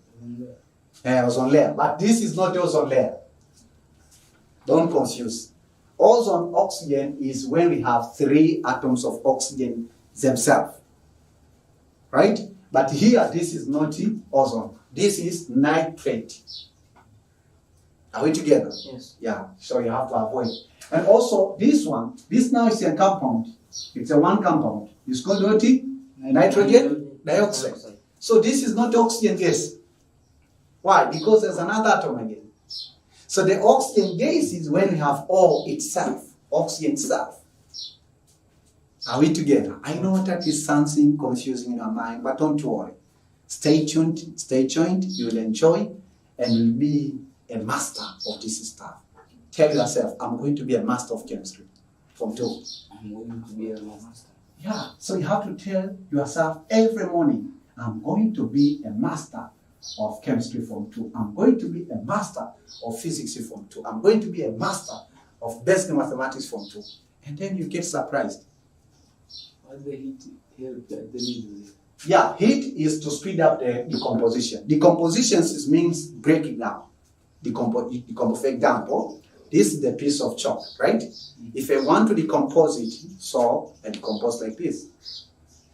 Ozone layer. But this is not the ozone layer. Don't confuse. Ozone oxygen is when we have 3 atoms of oxygen themselves. Right? But here, this is not ozone. This is nitrate. Are we together? Yes. Yeah. So you have to avoid. And also, this one, this now is a compound. It's a one compound. It's called what? Nitrogen dioxide. So this is not oxygen gas. Why? Because there's another atom again. So the oxygen gas is when we have O itself, oxygen itself. Are we together? I know that is something confusing in your mind, but don't worry. Stay tuned, you will enjoy and will be a master of this stuff. Tell yourself, I'm going to be a master of chemistry. From 2. I'm going to be a master. Yeah, so you have to tell yourself every morning, I'm going to be a master of chemistry from 2. I'm going to be a master of physics from 2. I'm going to be a master of basic mathematics from 2. And then you get surprised. What the heat help at the middle? Yeah, heat is to speed up the decomposition. Decomposition means breaking down. For example, this is the piece of chalk, right? If I want to decompose it, so I decompose like this.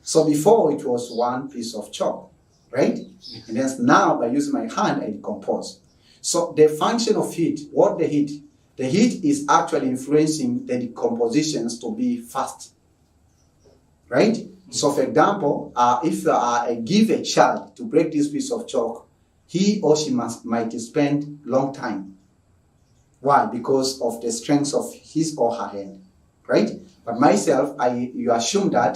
So before it was one piece of chalk, right? And then now by using my hand, I decompose. So the function of heat, what the heat? The heat is actually influencing the decompositions to be fast, right? So for example, if I give a child to break this piece of chalk, he or she might spend long time. Why? Because of the strength of his or her hand, right? But myself, you assume that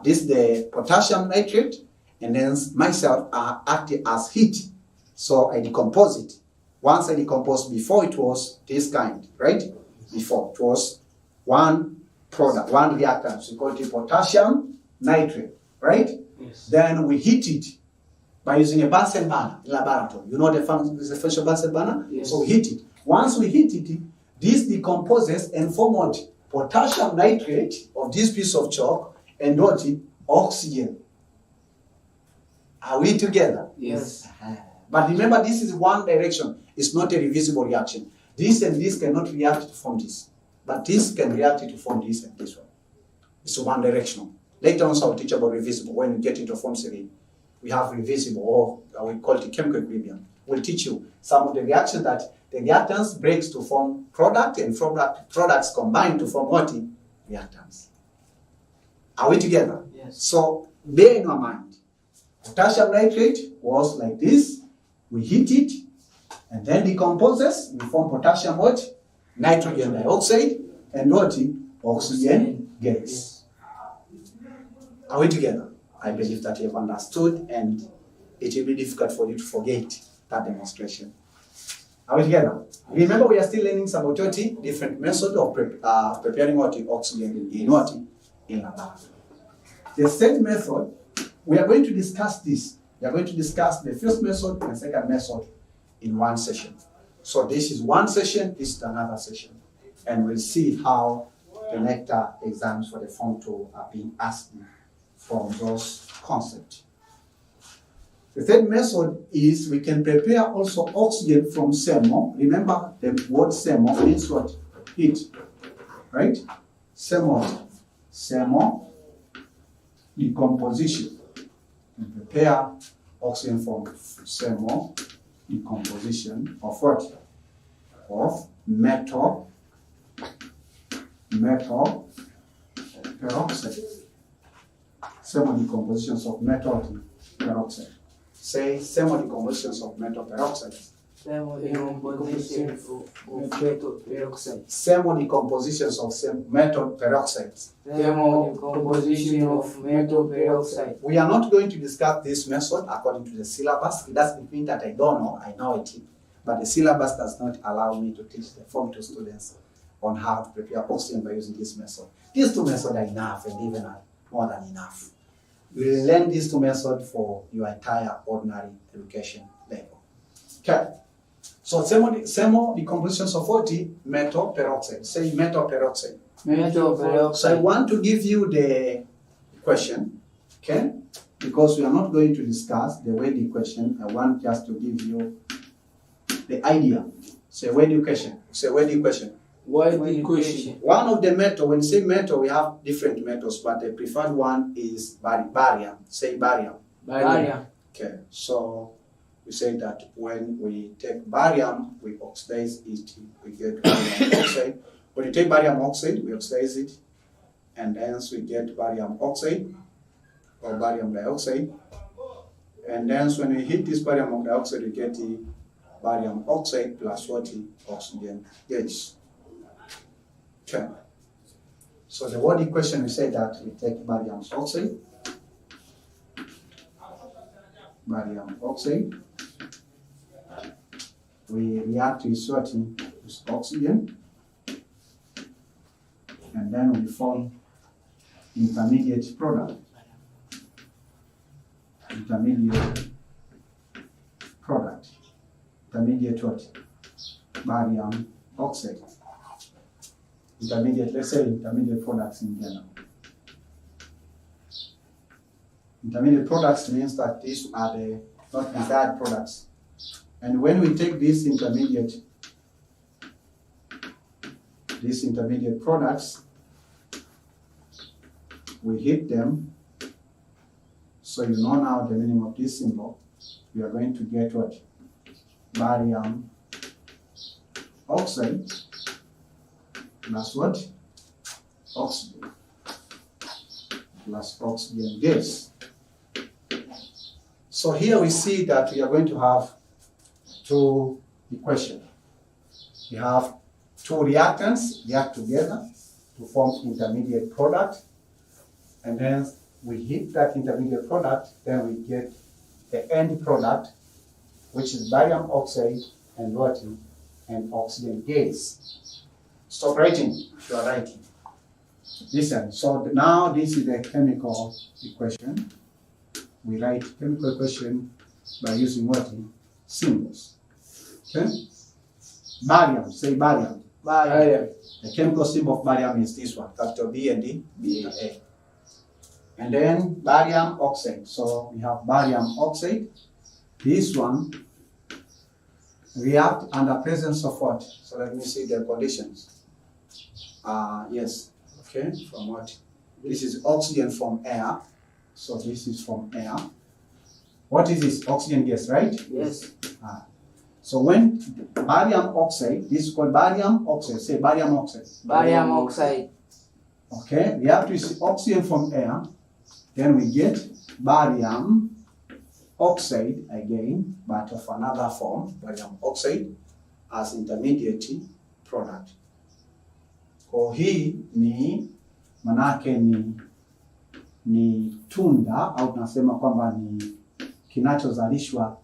this is the potassium nitrate, and then myself acting as heat. So I decompose it. Once I decompose, before it was this kind, right? Before it was one product, one reactant. We call it potassium nitrate, right? Yes. Then we heat it by using a Bunsen burner in laboratory. You know the function of Bunsen burner? Yes. So we heat it. Once we heat it, this decomposes and form what? Potassium nitrate of this piece of chalk and what? Oxygen. Are we together? Yes. But remember, this is one direction. It's not a reversible reaction. This and this cannot react to form this. But this can react to form this and this one. It's one directional. Later on, I'll teach about reversible. When we get into form 3, we have reversible, or we call it chemical equilibrium. We'll teach you some of the reactions that the reactants breaks to form product, and products combine to form what? Reactants. Are we together? Yes. So bear in your mind, potassium nitrate was like this. We heat it, and then decomposes. We form potassium what? Nitrogen dioxide. and what? Oxygen gas. Are we together? I believe that you have understood, and it will be difficult for you to forget that demonstration. Are we together? Remember, we are still learning some different methods of preparing oxygen in a lab. The third method, we are going to discuss this. We are going to discuss the first method and second method in one session. So this is one session, this is another session. And we'll see how the nectar exams for the Form 2 are being asked from those concepts. The third method is we can prepare also oxygen from SEMO. Remember, the word SEMO means what? Heat, right? SEMO decomposition. We prepare oxygen from SEMO decomposition of what? Of metal peroxide. SEMO decompositions of metal peroxide. Say SEMO decompositions of metal peroxide. SEMO decomposition of metal peroxide. SEMO decompositions of metal peroxide. SEMO decomposition of metal peroxide. We are not going to discuss this method according to the syllabus. It doesn't mean that I don't know, I know it. But the syllabus does not allow me to teach the Form 2 students on how to prepare oxygen by using this method. These two methods are enough, and even are more than enough. You will learn these two methods for your entire ordinary education level. Okay. So SEMO decompositions of what? Metal peroxide. Say metal peroxide. Metal peroxide. So I want to give you the question, okay? Because we are not going to discuss the weight equation. I want just to give you the idea. Say weight equation. Say weight equation. Weight equation. One of the metal, when you say metal, we have different metals, but the preferred one is barium. Say barium. Barium. Okay, so we say that when we take barium, we oxidize it, we get barium oxide. When you take barium oxide, we oxidize it, and hence we get barium oxide or barium dioxide. And then when we heat this barium dioxide, we get the barium oxide plus what? Oxygen gas. Okay. So the word equation, we say that we take barium oxide, we react with what? With oxygen, and then we form intermediate product. Intermediate what? Barium oxide. Intermediate, let's say intermediate products in general. Intermediate products means that these are the not desired products. And when we take these intermediate products, we heat them. So you know now the meaning of this symbol. We are going to get what? Barium oxide plus what? Oxygen. Plus oxygen gas. So here we see that we are going to have two equations. We have two reactants react together to form intermediate product, and then we heat that intermediate product, then we get the end product, which is barium oxide and what? And oxygen gas. Stop writing if you are writing. Listen, so now this is the chemical equation. We write chemical equation by using what? Symbols. Okay? Barium, say barium. Barium. The chemical symbol of barium is this one, capital B and D, B and A. And then barium oxide. So we have barium oxide. This one react under presence of what? So let me see the conditions. Yes. Okay, from what? This is oxygen from air. So this is from air. What is this? Oxygen gas, right? Yes. So when barium oxide, this is called barium oxide. Say barium oxide. Barium oxide. Okay, we have to see oxygen from air. Then we get barium oxide again, but of another form, barium oxide as intermediate product. Kwa hii ni manake ni tunda au tunasema kwamba ni kinachozalishwa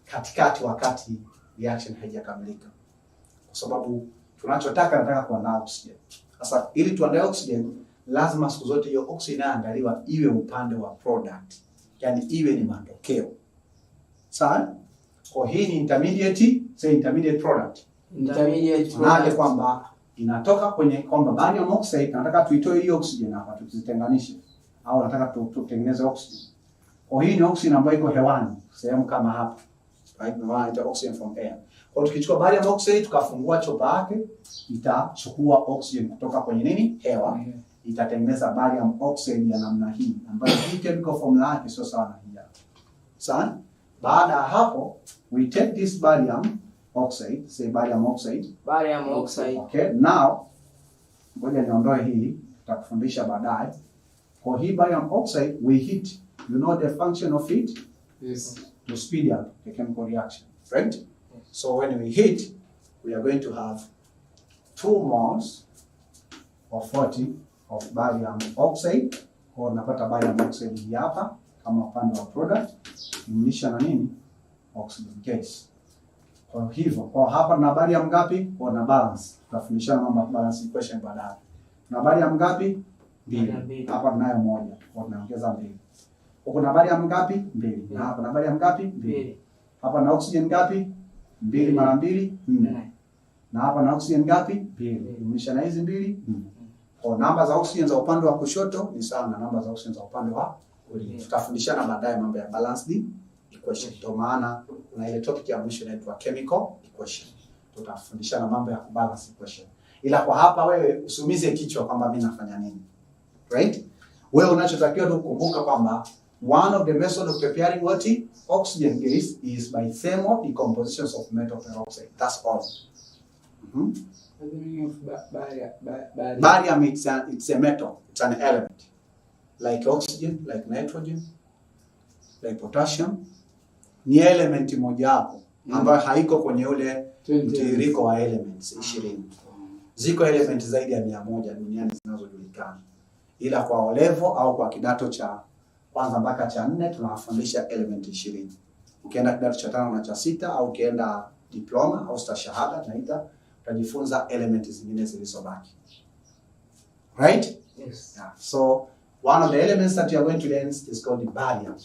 katikati wakati reaction haijakamilika. Kwa sababu nataka kuandaa oxygen. Sasa ili tuandae oxygen lazima siku zote hiyo oxygen inaandaliwa iwe upande wa product. Yaani iwe ni matokeo. Sawa? Kwa hii ni intermediate product. Intermediate product. Maana kwamba inatoka kwenye kwamba barium oxide nataka tuitoe hiyo oxygen hapa tuzitenganishe au nataka tutengeneze oxygen. Kwa hii ni oxygen ambayo iko hewani, sehemu kama hapa. Right? Inaitwa oxygen from air. Kwa tukichukua barium oxide tukafungua chopa yake, itachukua oxygen kutoka kwenye nini? Hewa. Itatengeneza barium oxide ya namna hii ambayo hii chemical formula yake sio sawa na hii hapa. Sawa? Baada ya hapo we take this barium oxide, say barium oxide. Barium oxide. Okay, now ngoja niondoe hii, tutakufundisha baadaye. For hii barium oxide we heat. You know the function of heat? Yes. To speed up the chemical reaction, right? Yes. So when we heat, we are going to have 2 moles of 40 of barium oxide. Kwa unapata barium oxide hii hapa kama upande wa product, jumlisha na nini? Oxygen gas. Kwa hivyo, kwa hapa na barium ngapi? Kwa na balance. Tutafundishana mambo ya balance equation baadaye. Na barium ngapi? 2. Hapa tunayo 1. Kwa tunaongeza 2. Huko na barium ngapi? 2. Na hapa na barium ngapi? 2. Hapa na oxygen ngapi? 2 mara 2, 4. Na hapa na oxygen ngapi? 2. Jumlisha na hizi 2, 4. Kwa namba za oxygen za upande wa kushoto ni sawa na namba za oxygen za upande wa kulia. Tutafundishana baadaye mambo ya balanced equation. Ndio maana kuna ile topic ya mwisho inaitwa chemical equation. Tutafundishana mambo ya balance equation. Ila kwa hapa wewe usiumize kichwa kwamba mimi nafanya nini. Right? Wewe unachotakiwa tu kukumbuka kwamba one of the methods of preparing what oxygen gas is by thermal decomposition of metal peroxide. That's all. The meaning of barium. Barium it's a metal. It's an element. Like oxygen, like nitrogen, like potassium. Ni element moja hapo ambayo haiko kwenye ule mtiririko wa elements 20. Ziko elements zaidi ya 100 duniani zinazojulikana. Ila kwa O level au kwa kidato cha kwanza mpaka cha 4 tunawafundisha element 20. Ukienda kidato cha 5 na cha 6 au ukienda diploma au stashahada tunaita utajifunza elements zingine zilizobaki. Right? Yes. Yeah. So one of the elements that you are going to learn is called barium.